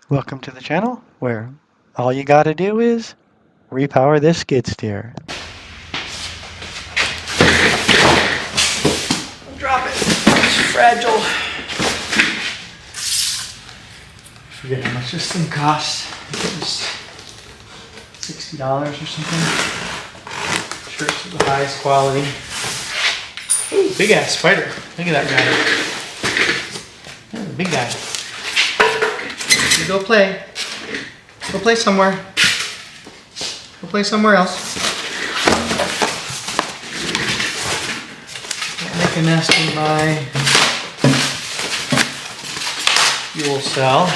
Welcome to the channel where all you gotta do is repower this skid steer. Drop it. It's fragile. I forget how much this thing costs. I think it was $60 or something. I'm sure it's the highest quality. Ooh, big ass spider. Look at that guy. That's a big guy. You go play. Go play somewhere. Go play somewhere else. Make a nest in my fuel cell.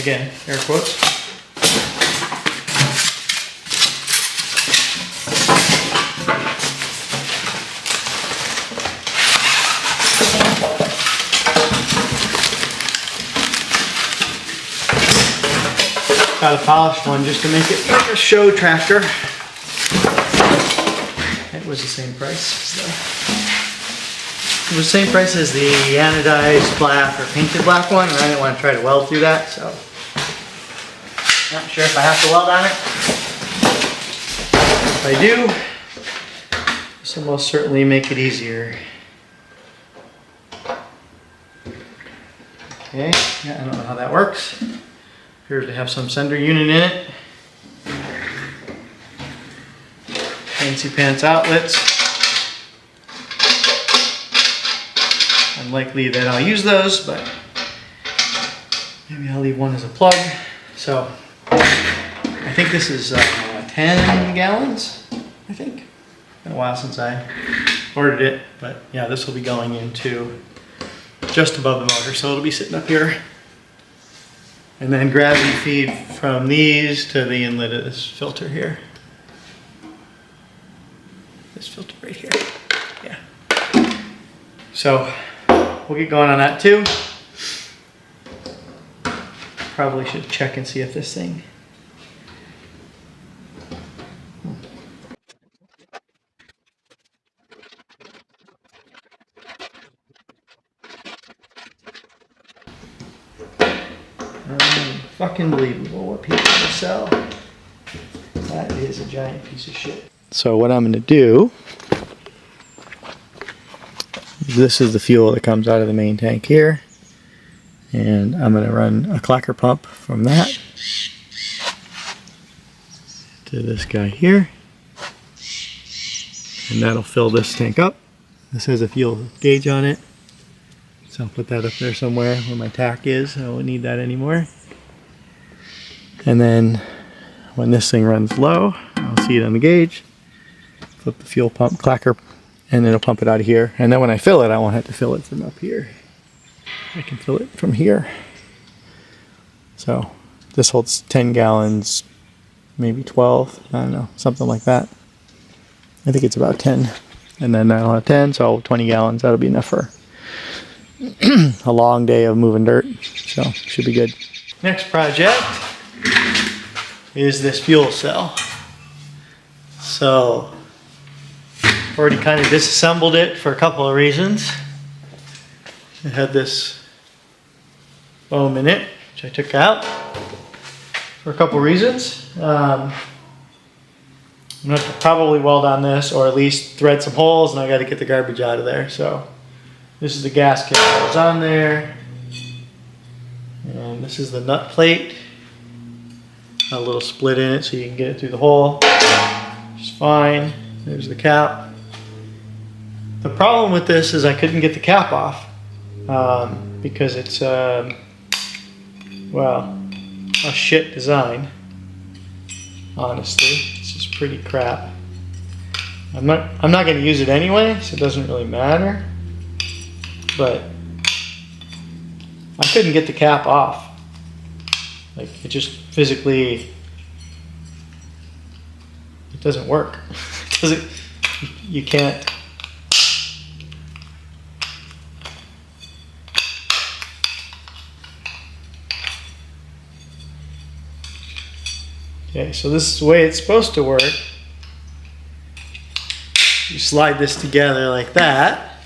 Again, air quotes. Got a polished one just to make it like a show tractor. It was the same price. It was the same price as the anodized black or painted black one, and I didn't want to try to weld through that, so not sure if I have to weld on it. If I do, this will most certainly make it easier. Okay, yeah, I don't know how that works. Appears to have some sender unit in it. Fancy pants outlets. Unlikely that I'll use those, but maybe I'll leave one as a plug. So I think this is 10 gallons, I think. Been a while since I ordered it, but yeah, this will be going into just above the motor, so it'll be sitting up here. And then gravity feed from these to the inlet of this filter here. This filter right here, yeah. So we'll get going on that too. Probably should check and see if this thing. Fucking believable what people will sell. That is a giant piece of shit. So what I'm going to do, this is the fuel that comes out of the main tank here, and I'm going to run a clacker pump from that to this guy here, and that'll fill this tank up. This has a fuel gauge on it, so I'll put that up there somewhere where my tack is. I won't need that anymore. And then when this thing runs low, I'll see it on the gauge, flip the fuel pump clacker, and it'll pump it out of here. And then when I fill it, I won't have to fill it from up here. I can fill it from here. So this holds 10 gallons, maybe 12, I don't know, something like that. I think it's about 10. And then I'll have 10, so 20 gallons, that'll be enough for a long day of moving dirt. So should be good. Next project is this fuel cell. So already kind of disassembled it for a couple of reasons. It had this foam in it, which I took out for a couple of reasons. I'm going to probably weld on this, or at least thread some holes, and I got to get the garbage out of there. So this is the gasket that was on there, and this is the nut plate. A little split in it so you can get it through the hole, which is fine. There's the cap. The problem with this is I couldn't get the cap off because it's well, a shit design. Honestly, it's just pretty crap. I'm not going to use it anyway, so it doesn't really matter. But I couldn't get the cap off. Like, it just physically, it doesn't work. It doesn't, you can't. Okay, so this is the way it's supposed to work. You slide this together like that,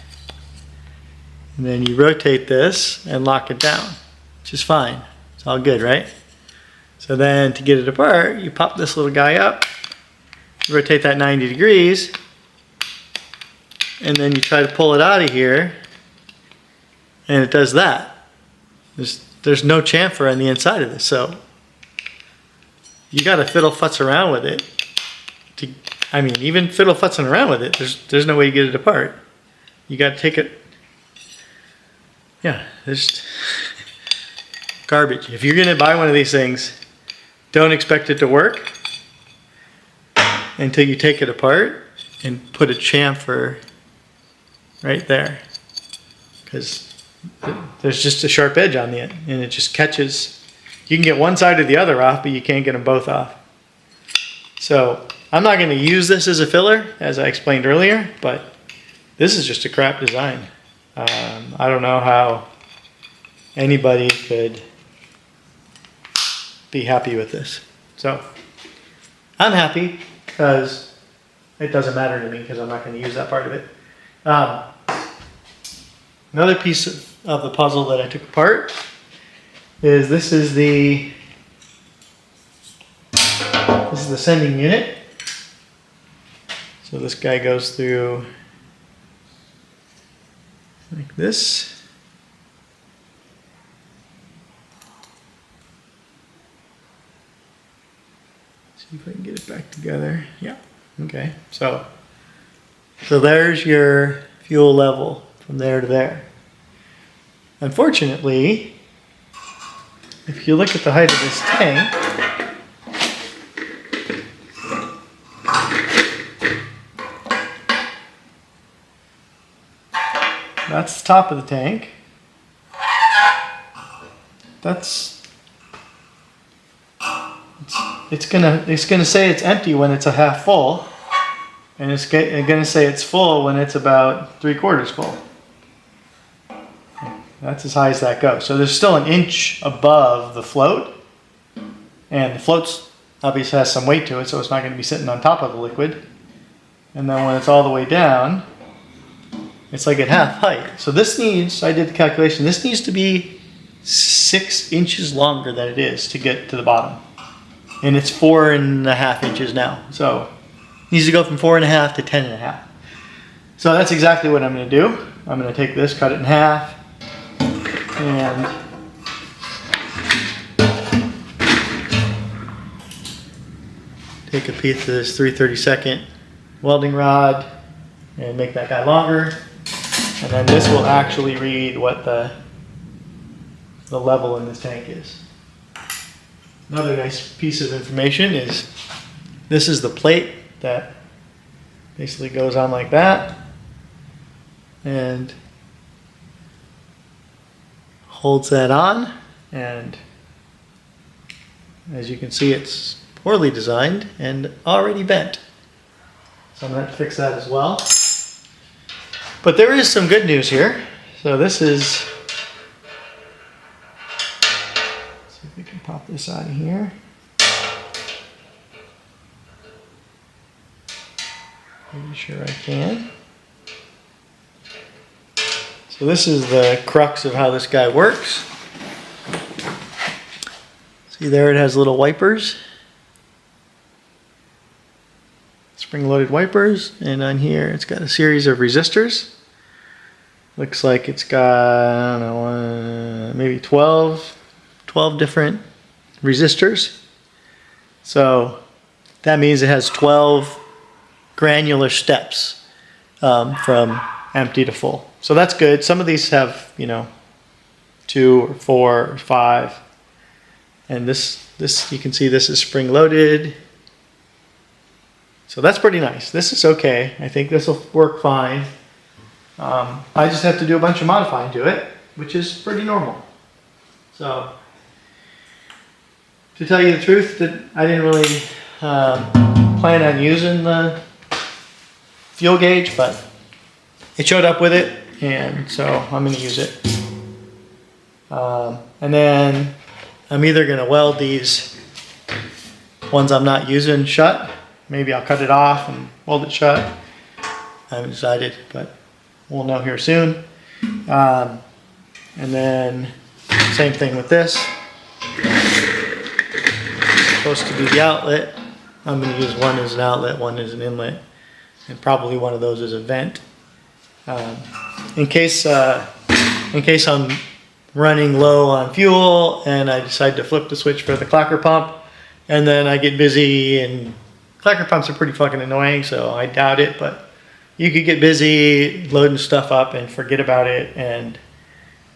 and then you rotate this and lock it down. which is fine. It's all good, right? So then to get it apart, you pop this little guy up, rotate that 90 degrees, and then you try to pull it out of here, and it does that. There's no chamfer on the inside of this, so you gotta fiddle futz around with it. I mean, even fiddle futzing around with it, there's no way to get it apart. You gotta take it, yeah, there's garbage. If you're gonna buy one of these things, don't expect it to work until you take it apart and put a chamfer right there. Because there's just a sharp edge on the end and it just catches. You can get one side or the other off, but you can't get them both off. So I'm not going to use this as a filler, as I explained earlier, but this is just a crap design. I don't know how anybody could be happy with this. So I'm happy because it doesn't matter to me because I'm not going to use that part of it. Another piece of the puzzle that I took apart is this is the sending unit. So this guy goes through like this. See if I can get it back together. Yeah, okay. So there's your fuel level from there to there. Unfortunately, if you look at the height of this tank, that's the top of the tank. It's gonna say it's empty when it's a half full, and it's gonna say it's full when it's about 3/4 full. That's as high as that goes. So there's still an inch above the float, and the float obviously has some weight to it, so it's not going to be sitting on top of the liquid. And then when it's all the way down, it's like at half height. So this needs, I did the calculation, this needs to be 6 inches longer than it is to get to the bottom. And it's 4.5 inches now. So it needs to go from 4.5 to 10.5. So that's exactly what I'm going to do. I'm going to take this, cut it in half, and take a piece of this 3/32 welding rod and make that guy longer. And then this will actually read what the level in this tank is. Another nice piece of information is this is the plate that basically goes on like that and holds that on, and as you can see, it's poorly designed and already bent. So I'm going to fix that as well. But there is some good news here. So this is, let's see if we can pop this out of here. Pretty sure I can. So this is the crux of how this guy works. See there, it has little wipers. Spring-loaded wipers, and on here it's got a series of resistors. Looks like it's got, I don't know, maybe 12 different resistors. So that means it has 12 granular steps from empty to full. So that's good. Some of these have, 2 or 4 or 5. And this you can see this is spring-loaded. So that's pretty nice. This is okay. I think this will work fine. I just have to do a bunch of modifying to it, which is pretty normal. So, to tell you the truth, that I didn't really plan on using the fuel gauge, but it showed up with it, and so I'm going to use it. And then I'm either going to weld these ones I'm not using shut. Maybe I'll cut it off and weld it shut. I haven't decided, but we'll know here soon. And then Same thing with this. Supposed to be the outlet. I'm going to use one as an outlet, one as an inlet, and probably one of those as a vent. In case I'm running low on fuel and I decide to flip the switch for the clacker pump, and then I get busy, and clacker pumps are pretty fucking annoying, so I doubt it, but you could get busy loading stuff up and forget about it, and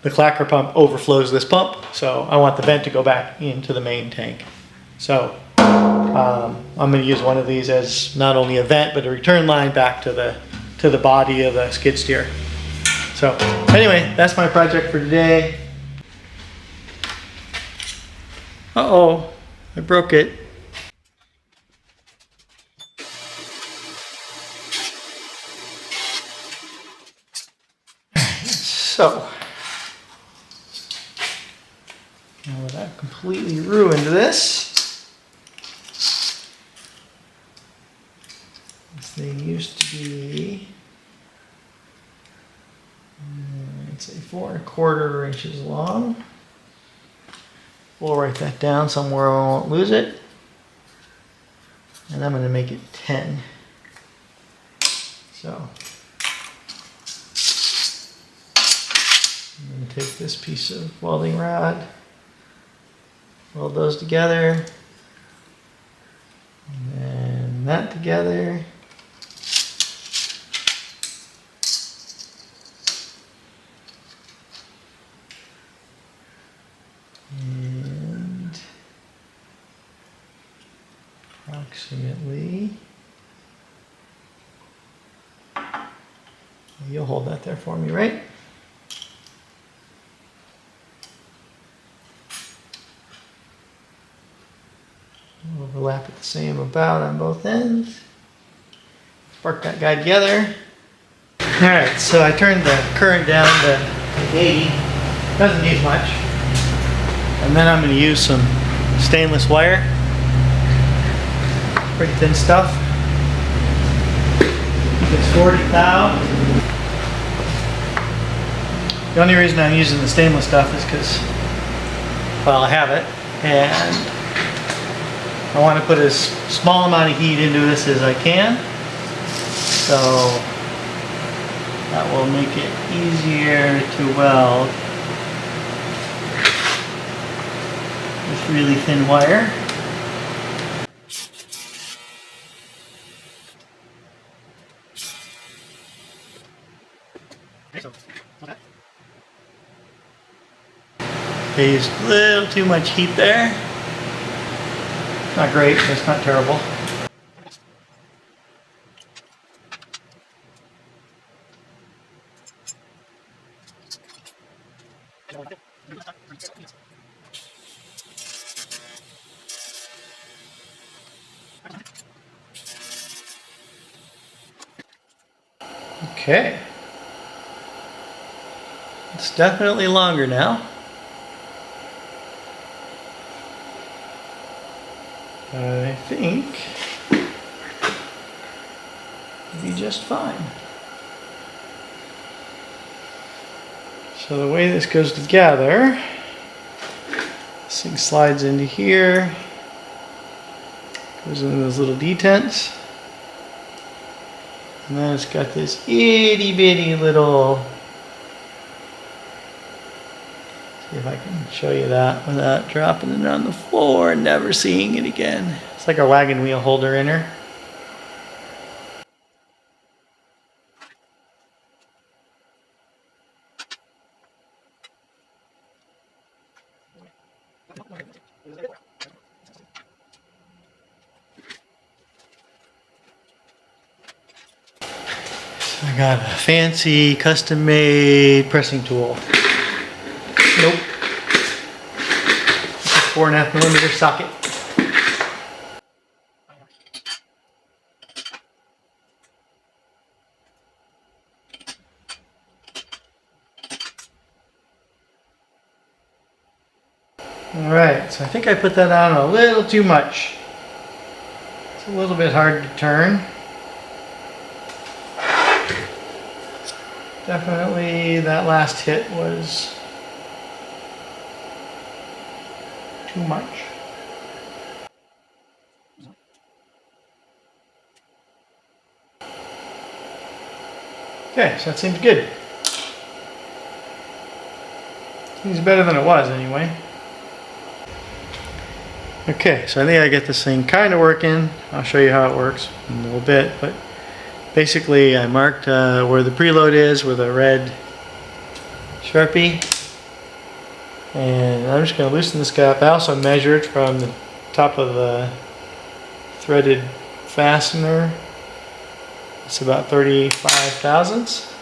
the clacker pump overflows this pump, so I want the vent to go back into the main tank. So I'm going to use one of these as not only a vent, but a return line back to the body of the skid steer. So anyway, that's my project for today. Uh-oh, I broke it. So, now that I've completely ruined this, thing used to be, let's say 4¼ inches long. We'll write that down somewhere I won't lose it. And I'm going to make it 10. So, I'm going to take this piece of welding rod, weld those together, and then that together. And approximately, you'll hold that there for me, right? Overlap it the same about on both ends. Spark that guy together. Alright, so I turned the current down to 80. Doesn't need much. And then I'm going to use some stainless wire. Pretty thin stuff. It's 40 thou. The only reason I'm using the stainless stuff is because, well, I have it, and I want to put as small amount of heat into this as I can, so that will make it easier to weld with really thin wire. I used a little too much heat there. Not great, but it's not terrible. Okay. It's definitely longer now. I think it'll be just fine. So the way this goes together, this thing slides into here, goes into those little detents, and then it's got this itty bitty little, see if I can show you that without dropping it on the floor and never seeing it again. It's like a wagon wheel holder in her. I got a fancy custom-made pressing tool. Nope. 4.5mm socket. Alright, so I think I put that on a little too much. It's a little bit hard to turn. Definitely that last hit was too much. Okay, so that seems good. Seems better than it was anyway. Okay, so I think I get this thing kind of working. I'll show you how it works in a little bit, but basically I marked where the preload is with a red Sharpie. And I'm just going to loosen this guy up. I also measured from the top of the threaded fastener. It's about 35 thousandths.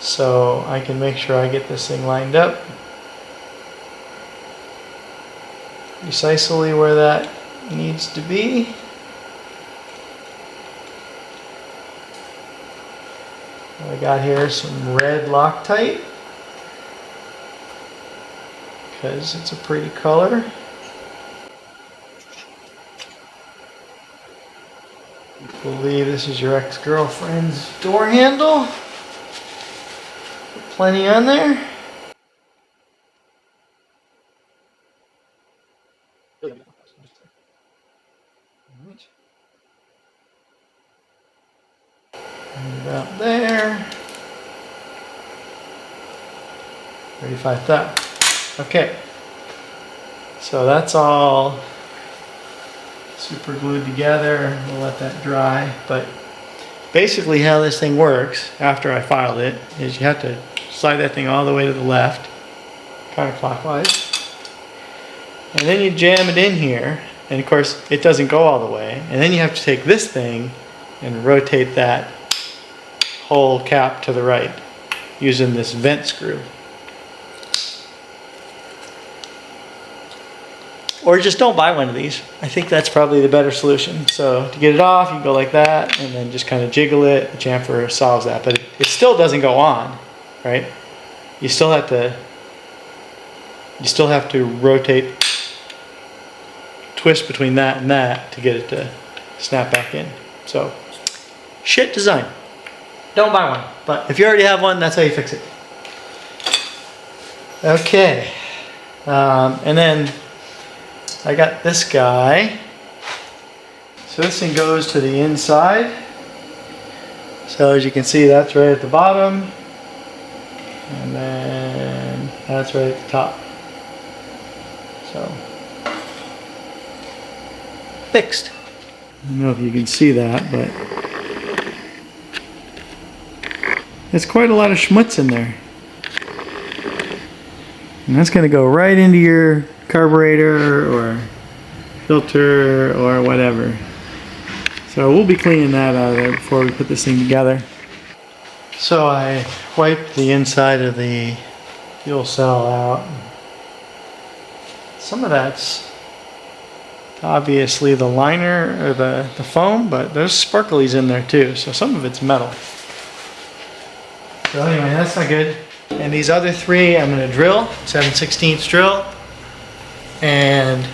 So I can make sure I get this thing lined up precisely where that needs to be. I got here some red Loctite because it's a pretty color. I believe this is your ex-girlfriend's door handle. Put plenty on there. And about there. 35 thou. Okay. So that's all super glued together. We'll let that dry. But basically how this thing works after I filed it is you have to slide that thing all the way to the left, counterclockwise. And then you jam it in here. And of course it doesn't go all the way. And then you have to take this thing and rotate that whole cap to the right using this vent screw. Or just don't buy one of these. I think that's probably the better solution. So to get it off, you go like that and then just kind of jiggle it. The chamfer solves that, but it still doesn't go on, right? You still have to rotate, twist between that and that to get it to snap back in. So shit design. Don't buy one. But if you already have one, that's how you fix it. Okay. And then I got this guy. So this thing goes to the inside. So as you can see, that's right at the bottom. And then that's right at the top. So fixed. I don't know if you can see that, but there's quite a lot of schmutz in there. And that's going to go right into your carburetor or filter or whatever. So we'll be cleaning that out of there before we put this thing together. So I wiped the inside of the fuel cell out. Some of that's obviously the liner or the foam, but there's sparklies in there too, so some of it's metal. So anyway, that's not good. And these other three I'm going to drill, 7/16 drill, and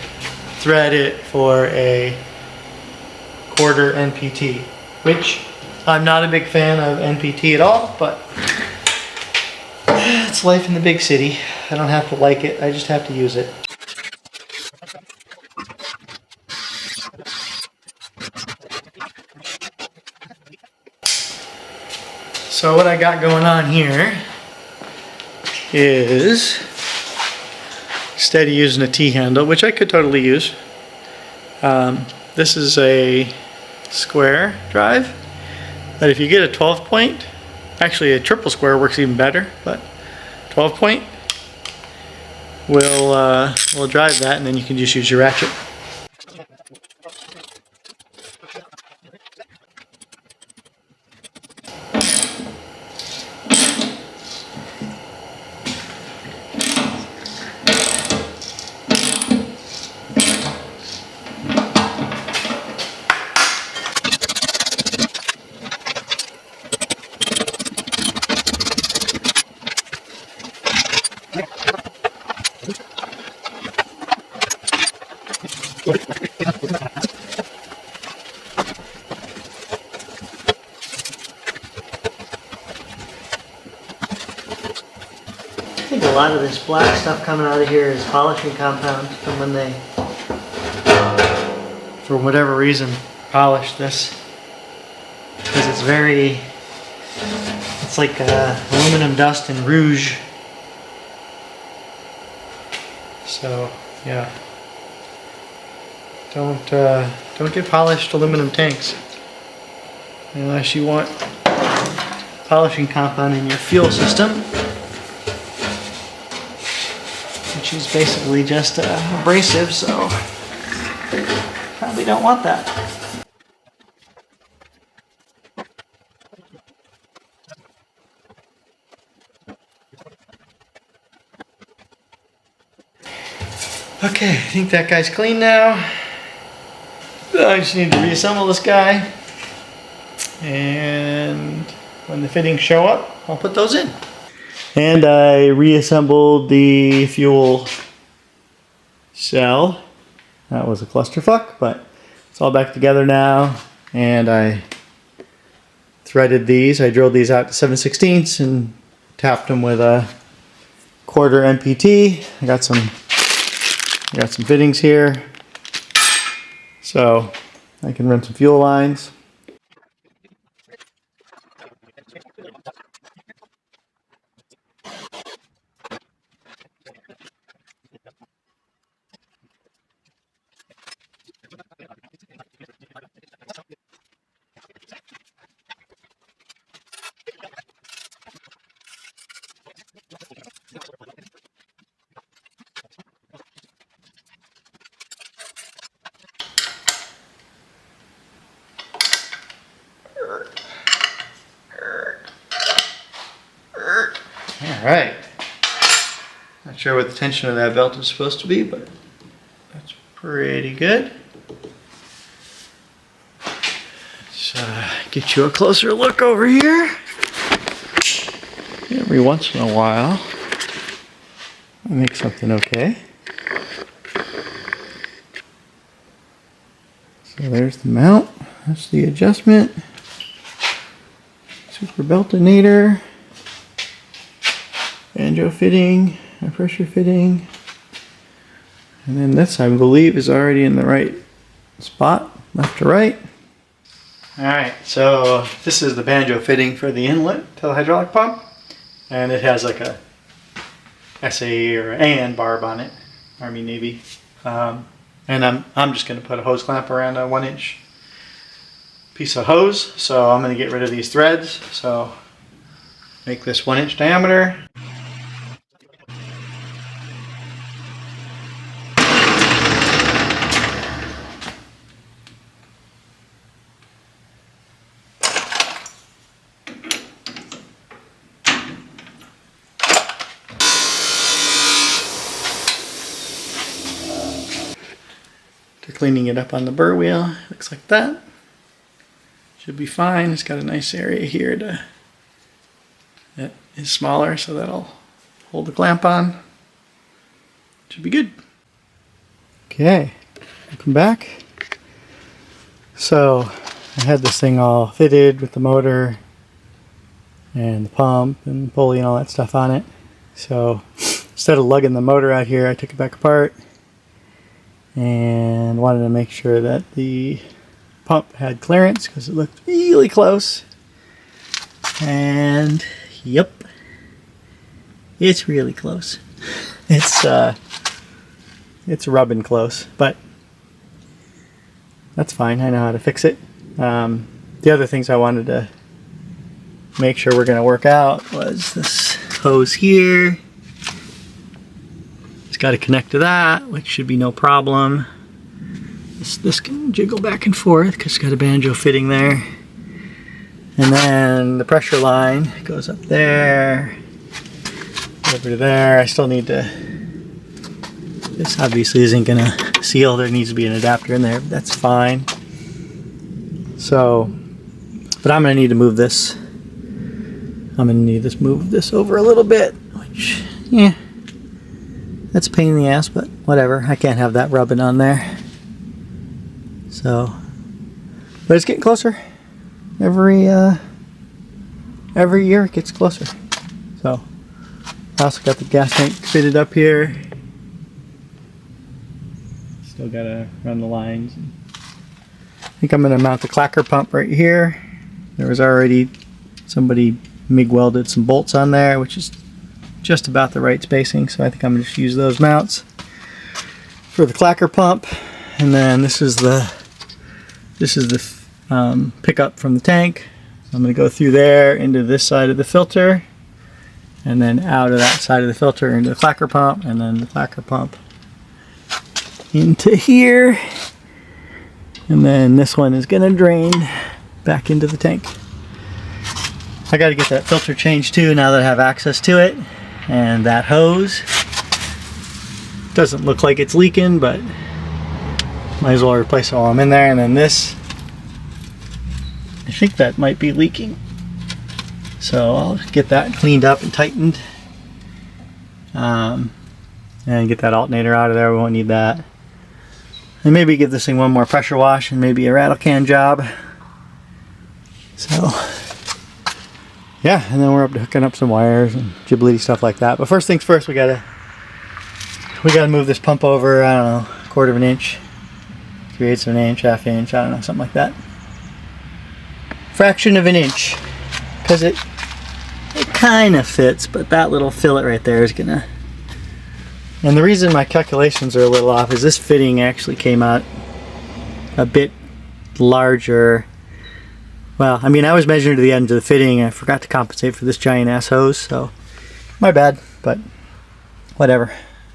thread it for a 1/4 NPT, which I'm not a big fan of NPT at all, but it's life in the big city. I don't have to like it, I just have to use it. So what I got going on here is, instead of using a T-handle, which I could totally use, this is a square drive, but if you get a 12 point, actually a triple square works even better, but 12 point will drive that, and then you can just use your ratchet. I think a lot of this black stuff coming out of here is polishing compound from when they, for whatever reason, polished this. Because it's very, it's like aluminum dust and rouge. So yeah, don't get polished aluminum tanks unless you want polishing compound in your fuel system, which is basically just abrasive, so probably don't want that. Okay, I think that guy's clean now. I just need to reassemble this guy, and when the fittings show up, I'll put those in. And I reassembled the fuel cell. That was a clusterfuck, but it's all back together now. And I threaded these. I drilled these out to 7/16 and tapped them with a 1/4 MPT. I got some fittings here, so I can run some fuel lines. Alright, not sure what the tension of that belt is supposed to be, but that's pretty good. Let's get you a closer look over here. Every once in a while, I make something okay. So there's the mount, that's the adjustment, super beltonator, banjo fitting, a pressure fitting, and then this I believe is already in the right spot, left to right. Alright, so this is the banjo fitting for the inlet to the hydraulic pump, and it has like a SAE or AN barb on it, Army Navy, and I'm just going to put a hose clamp around a 1-inch piece of hose, so I'm going to get rid of these threads, so make this 1-inch diameter. Cleaning it up on the burr wheel, looks like that. Should be fine. It's got a nice area here that is smaller, so that'll hold the clamp on. Should be good. Okay, welcome back. So I had this thing all fitted with the motor and the pump and the pulley and all that stuff on it. So instead of lugging the motor out here, I took it back apart and wanted to make sure that the pump had clearance because it looked really close. And yep, it's really close. It's rubbing close, but that's fine. I know how to fix it. The other things I wanted to make sure we're going to work out was this hose here. It's got to connect to that, which should be no problem. This can jiggle back and forth because it's got a banjo fitting there. And then the pressure line goes up there, over to there. I still need to, this obviously isn't going to seal. There needs to be an adapter in there, but that's fine. So, but I'm going to need to move this. I'm going to need to move this over a little bit, which, yeah. That's a pain in the ass, but whatever. I can't have that rubbing on there. So, but it's getting closer. Every year it gets closer. So, I also got the gas tank fitted up here. Still gotta run the lines. I think I'm gonna mount the clacker pump right here. There was already somebody MIG welded some bolts on there, which is just about the right spacing, so I think I'm gonna just use those mounts for the clacker pump. And then this is the pickup from the tank. I'm gonna go through there into this side of the filter, and then out of that side of the filter into the clacker pump, and then the clacker pump into here, and then this one is gonna drain back into the tank. I got to get that filter changed too now that I have access to it. And that hose doesn't look like it's leaking, but might as well replace it while I'm in there. And then this, I think that might be leaking, so I'll get that cleaned up and tightened, and get that alternator out of there. We won't need that. And maybe give this thing one more pressure wash and maybe a rattle can job. So yeah, and then we're up to hooking up some wires and jibbly stuff like that. But first things first, we gotta move this pump over, I don't know, 1/4 of an inch, 3/8 of an inch, 1/2 inch, I don't know, something like that. Fraction of an inch, because it kind of fits, but that little fillet right there is gonna. And the reason my calculations are a little off is this fitting actually came out a bit larger. Well, I mean, I was measuring to the end of the fitting and I forgot to compensate for this giant ass hose, so my bad, but whatever.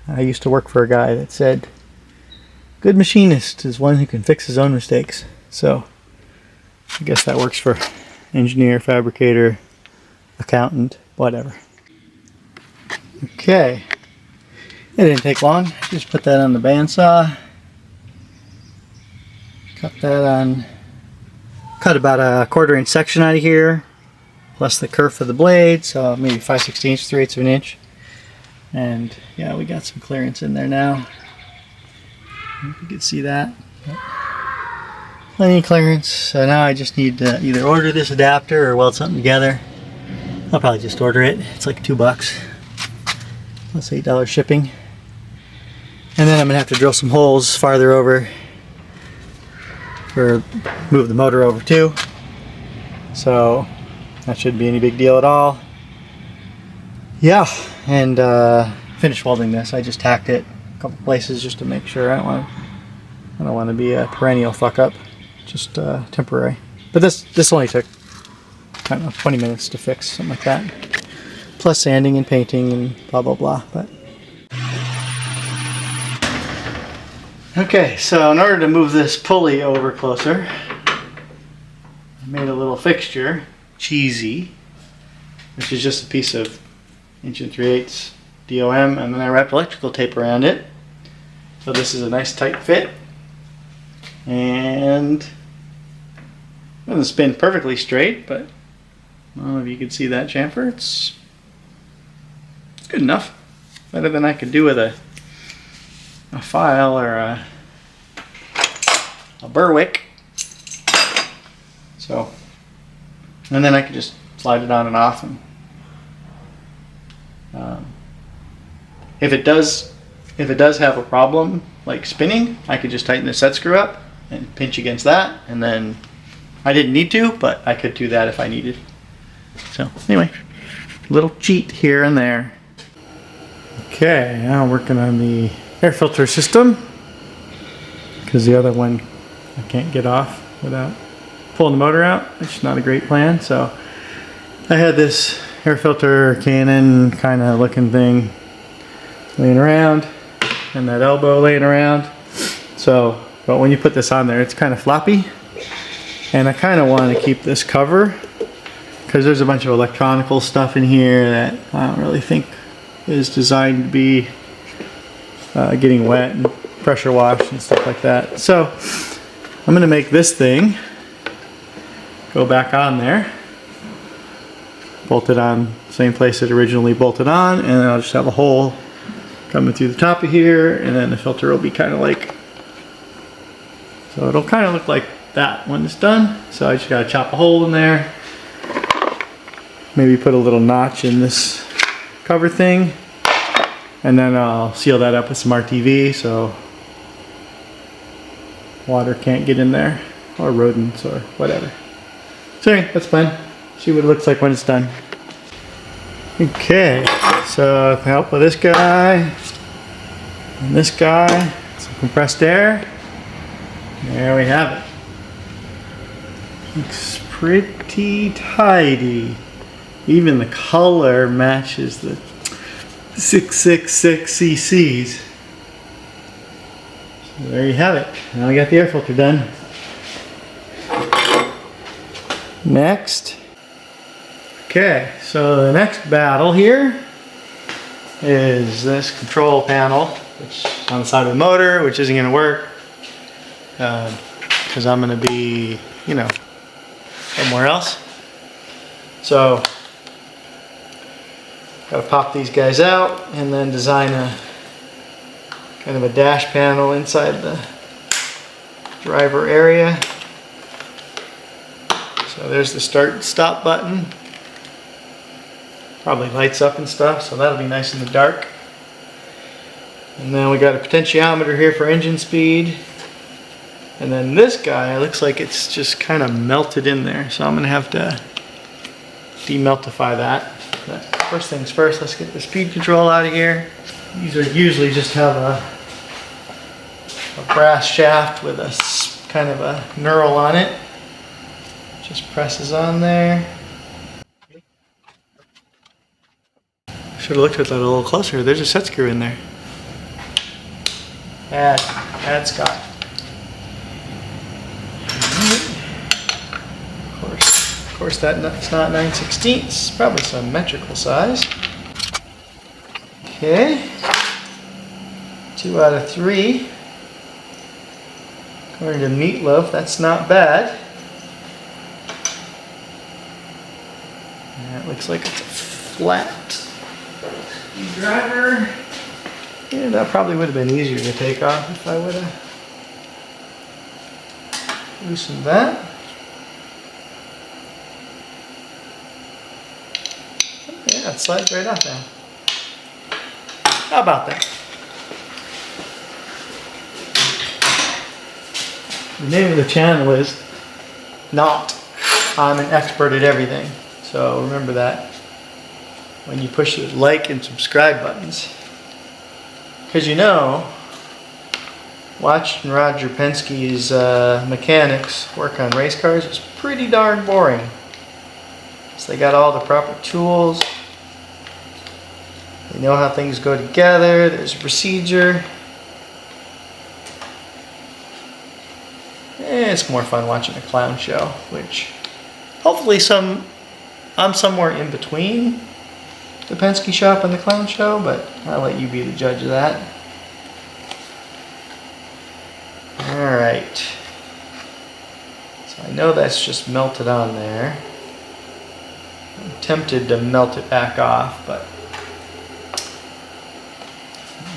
I used to work for a guy that said, good machinist is one who can fix his own mistakes. So I guess that works for engineer, fabricator, accountant, whatever. Okay. It didn't take long. Just put that on the bandsaw. Cut about a 1/4 inch section out of here, plus the kerf of the blade, so maybe 5/16, 3/8 of an inch. And yeah, we got some clearance in there now. If you can see that. Plenty of clearance. So now I just need to either order this adapter or weld something together. I'll probably just order it. It's like $2 plus $8 shipping. And then I'm gonna have to drill some holes farther over, or move the motor over too. So that shouldn't be any big deal at all. Yeah, and finished welding this. I just tacked it a couple places just to make sure. I don't want to be a perennial fuck up. Just temporary. But this only took, I don't know, 20 minutes to fix, something like that. Plus sanding and painting and blah blah blah. But okay, so in order to move this pulley over closer, I made a little fixture, cheesy, which is just a piece of 1 3/8 DOM, and then I wrapped electrical tape around it. So this is a nice tight fit, and it doesn't spin perfectly straight, but I don't know if you can see that chamfer. It's good enough, better than I could do with a file or a Berwick. So, and then I could just slide it on and off, and if it does have a problem like spinning, I could just tighten the set screw up and pinch against that, and then I didn't need to, but I could do that if I needed. So anyway, little cheat here and there. Okay, now I'm working on the air filter system, because the other one I can't get off without pulling the motor out, which is not a great plan. So I had this air filter cannon kind of looking thing laying around, and that elbow laying around. So, but when you put this on there, it's kind of floppy, and I kind of want to keep this cover because there's a bunch of electronical stuff in here that I don't really think is designed to be getting wet and pressure washed and stuff like that. So I'm going to make this thing go back on there, bolt it on the same place it originally bolted on, and then I'll just have a hole coming through the top of here, and then the filter will be kind of like, so it'll kind of look like that when it's done. So I just got to chop a hole in there, maybe put a little notch in this cover thing. And then I'll seal that up with some RTV so water can't get in there, or rodents or whatever. So anyway, that's fun. See what it looks like when it's done. Okay, so with the help of this guy and this guy, some compressed air, there we have it. Looks pretty tidy. Even the color matches the 666 cc's. So there you have it. Now we got the air filter done. Next. Okay, so the next battle here is this control panel, which is on the side of the motor, which isn't going to work because I'm going to be, you know, somewhere else. So gotta pop these guys out and then design a kind of a dash panel inside the driver area. So there's the start and stop button. Probably lights up and stuff, so that'll be nice in the dark. And then we got a potentiometer here for engine speed. And then this guy looks like it's just kind of melted in there, so I'm gonna have to demeltify that. But first things first, let's get the speed control out of here. These are usually just have a brass shaft with a kind of a knurl on it. Just presses on there. Should have looked at that a little closer. There's a set screw in there. Add Scott. Of course that nut's not 9/16, it's probably some metrical size. Okay. 2 out of 3. According to Meatloaf, that's not bad. That looks like it's a flat driver. Yeah, that probably would have been easier to take off if I would have loosened that. Yeah, it slides right off now. How about that? The name of the channel is not I'm an expert at everything. So remember that when you push the like and subscribe buttons. Because you know, watching Roger Penske's mechanics work on race cars is pretty darn boring. So they got all the proper tools. They know how things go together. There's a procedure. It's more fun watching a clown show, which hopefully I'm somewhere in between the Penske shop and the clown show, but I'll let you be the judge of that. Alright. So I know that's just melted on there. I'm tempted to melt it back off, but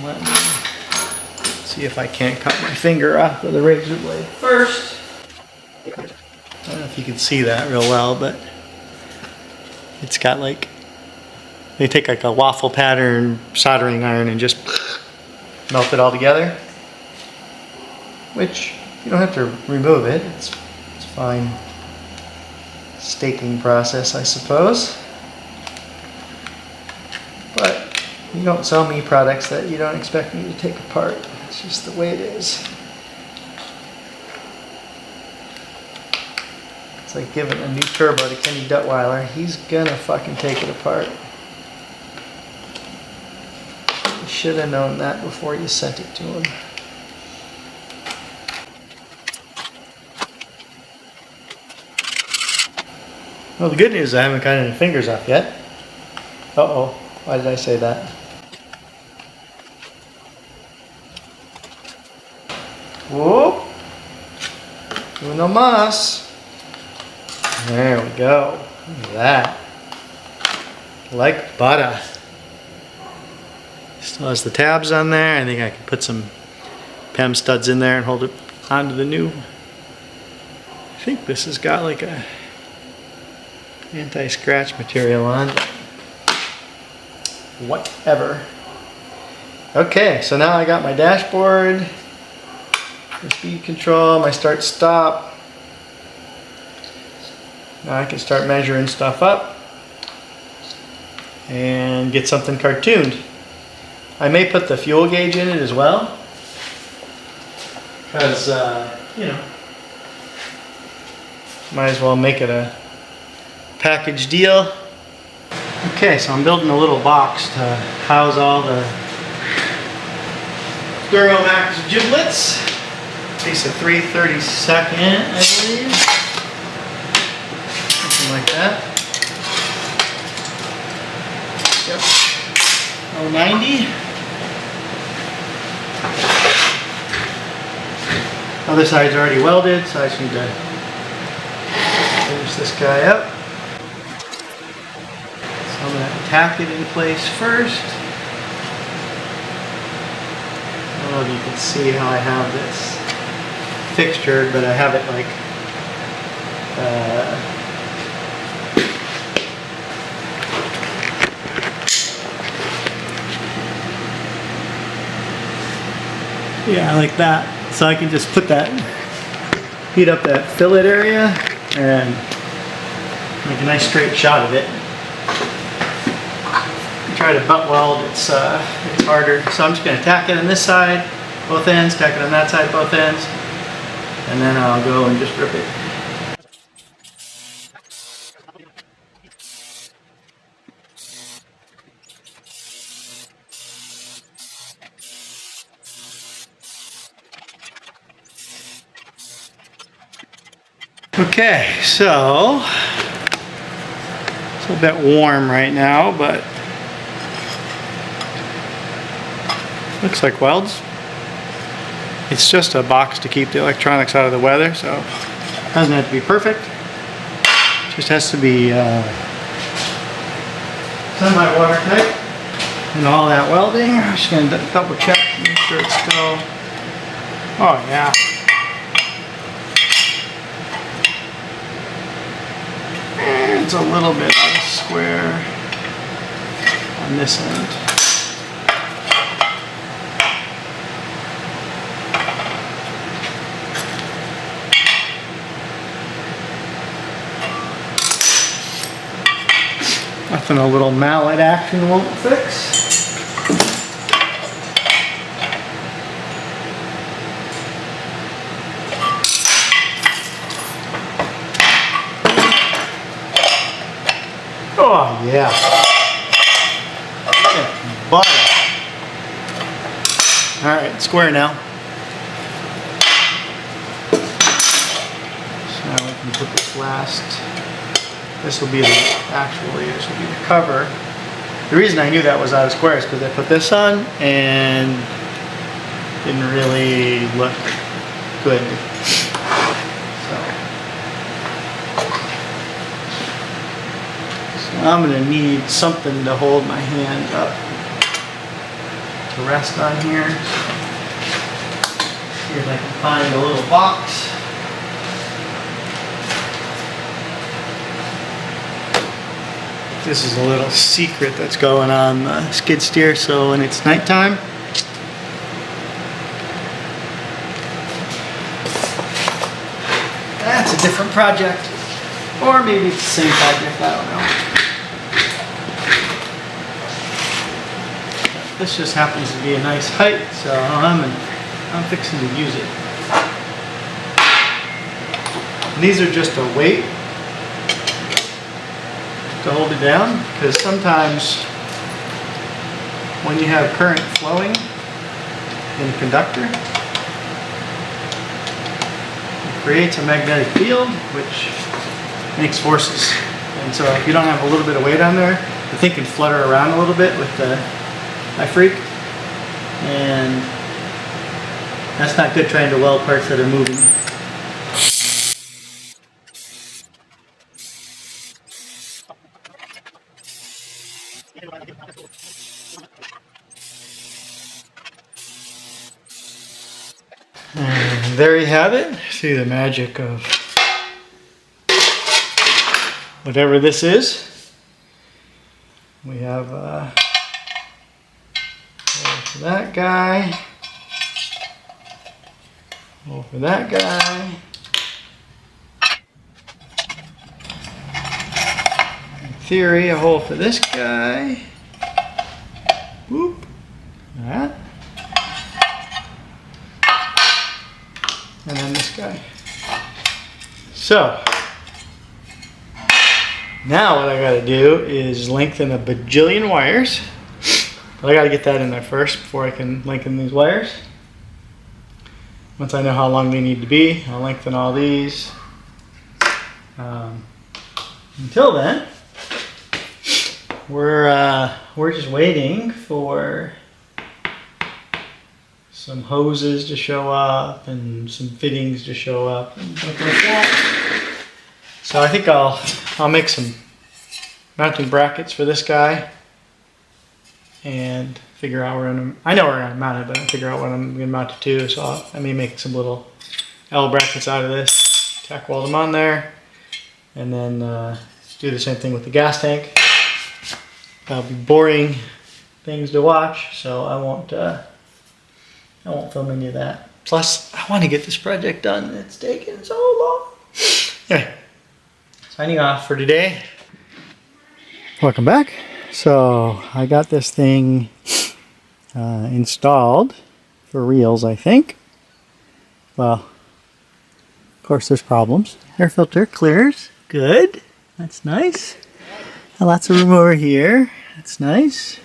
let me see if I can't cut my finger off with a razor blade first. I don't know if you can see that real well, but it's got like, they take like a waffle pattern soldering iron and just melt it all together. Which, you don't have to remove it, it's fine. Staking process, I suppose. But you don't sell me products that you don't expect me to take apart. It's just the way it is. It's like giving a new turbo to Kenny Duttweiler. He's gonna fucking take it apart. You should have known that before you sent it to him. Well, the good news is I haven't cut any fingers off yet. Uh-oh, why did I say that? Whoop! Uno más. There we go. Look at that. Like butter. Still has the tabs on there. I think I can put some PEM studs in there and hold it onto the new. I think this has got like a anti-scratch material on. whatever. Okay, so now I got my dashboard, the speed control, my start stop. Now I can start measuring stuff up and get something cartooned. I may put the fuel gauge in it as well, because, you know, might as well make it a package deal. Okay, so I'm building a little box to house all the Duromax giblets. Piece of 3/32, I believe. Something like that. Yep. 090. Other side's already welded, so I just need to finish this guy up. So I'm going to tack it in place first. I don't know if you can see how I have this fixtured, but I have it like yeah, like that. So I can just put that, heat up that fillet area and make a nice straight shot of it. Try to butt weld, it's harder. So I'm just going to tack it on this side, both ends, tack it on that side, both ends, and then I'll go and just rip it. Okay, so it's a bit warm right now, but looks like welds. It's just a box to keep the electronics out of the weather, so it doesn't have to be perfect. It just has to be semi-watertight. And all that welding, I'm just going to double check, make sure it's still, oh yeah. It's a little bit out of square on this end. Nothing a little mallet action won't fix. Oh yeah. Butter. Alright, square now. So now we can put this last, this will be the, actually this will be the cover. The reason I knew that was out of square is because I put this on and didn't really look good. I'm going to need something to hold my hand up to rest on here. See if I can find a little box. This is a little secret that's going on the skid steer, so when it's nighttime, that's a different project. Or maybe it's the same project, I don't know. This just happens to be a nice height, so I'm fixing to use it. And these are just a weight to hold it down, because sometimes when you have current flowing in a conductor, it creates a magnetic field which makes forces. And so if you don't have a little bit of weight on there, the thing can flutter around a little bit with the I freak, and that's not good trying to weld parts that are moving. And there you have it. See the magic of whatever this is. We have that guy. Hole for that guy. In theory, a hole for this guy. Whoop. That. And then this guy. So, now what I gotta do is lengthen a bajillion wires. But I gotta get that in there first before I can lengthen these wires. Once I know how long they need to be, I'll lengthen all these. Until then, we're just waiting for some hoses to show up and some fittings to show up and stuff like that. So I think I'll make some mounting brackets for this guy and figure out where I know where I'm gonna mount it, but I figure out what I'm gonna mount it to. So I may make some little L brackets out of this, tack weld them on there, and then do the same thing with the gas tank. That'll be boring things to watch, so I won't film any of that. Plus, I want to get this project done. It's taking so long. Anyway, signing off for today. Welcome back. So I got this thing installed for reals, I think. Well, of course there's problems. Air filter clears. Good. That's nice. And lots of room over here. That's nice.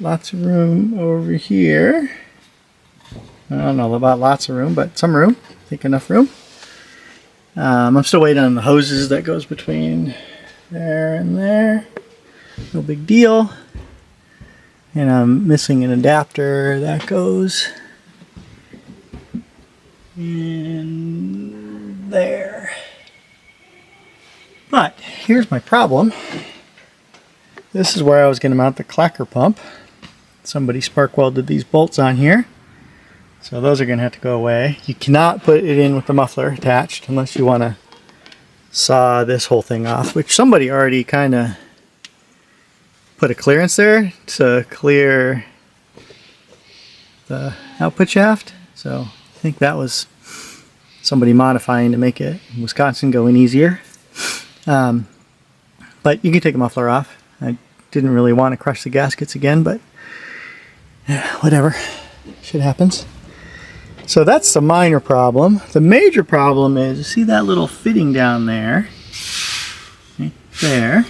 Lots of room over here. I don't know about lots of room, but some room. I think enough room. I'm still waiting on the hoses that goes between there and there. No big deal. And I'm missing an adapter that goes in there. But here's my problem. This is where I was going to mount the clacker pump. Somebody spark welded these bolts on here. So those are going to have to go away. You cannot put it in with the muffler attached unless you want to saw this whole thing off, which somebody already kind of put a clearance there to clear the output shaft. So I think that was somebody modifying to make it in Wisconsin go in easier. But you can take the muffler off. I didn't really want to crush the gaskets again, but whatever. Shit happens. So that's the minor problem. The major problem is, you see that little fitting down there? Right there.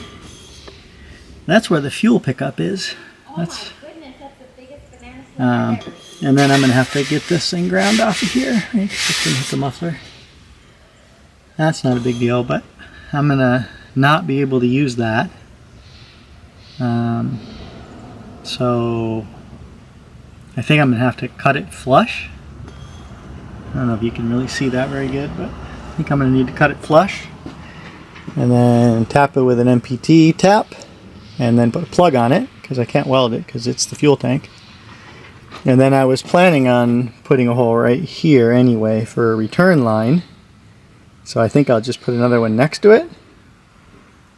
That's where the fuel pickup is. That's, my goodness, that's the biggest banana slip I've ever seen. and then I'm going to have to get this thing ground off of here. Right? Just going to hit the muffler. That's not a big deal, but I'm going to not be able to use that. So I think I'm going to have to cut it flush. I don't know if you can really see that very good, but I think I'm going to need to cut it flush. And then tap it with an MPT tap. And then put a plug on it, because I can't weld it, because it's the fuel tank. And then I was planning on putting a hole right here anyway for a return line. So I think I'll just put another one next to it.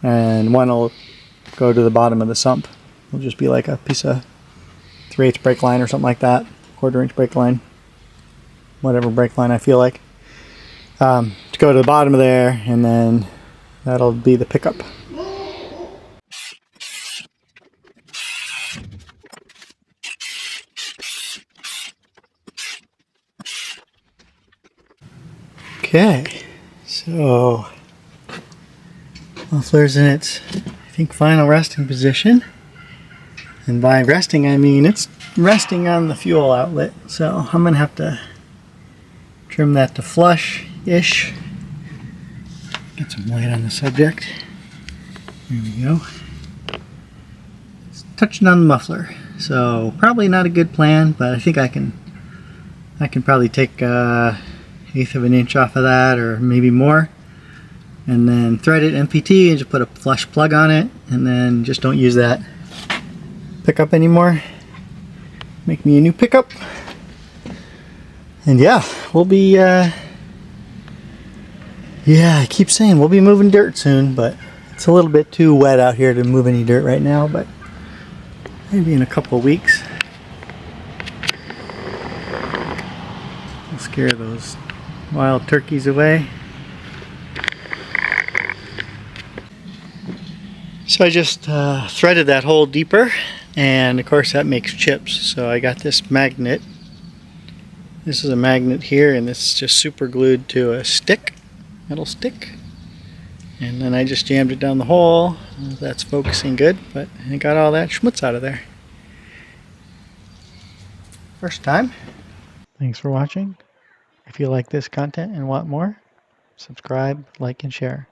And one will go to the bottom of the sump. It'll just be like a piece of 3/8 brake line or something like that. 1/4 inch brake line. Whatever brake line I feel like. To go to the bottom of there, and then that'll be the pickup. Okay, so muffler's in its, I think, final resting position. And by resting, I mean it's resting on the fuel outlet. So I'm going to have to trim that to flush-ish. Get some light on the subject. There we go. It's touching on the muffler. So probably not a good plan, but I think I can probably take 1/8 of an inch off of that, or maybe more, and then thread it MPT and just put a flush plug on it, and then just don't use that pickup anymore. Make me a new pickup, and yeah, we'll be I keep saying we'll be moving dirt soon, but it's a little bit too wet out here to move any dirt right now, but maybe in a couple of weeks. We'll scare those wild turkeys away. So I just threaded that hole deeper, and of course that makes chips. So I got this magnet. This is a magnet here, and this is just super glued to a stick, metal stick. And then I just jammed it down the hole. That's focusing good, but I got all that schmutz out of there. First time. Thanks for watching. If you like this content and want more, subscribe, like, and share.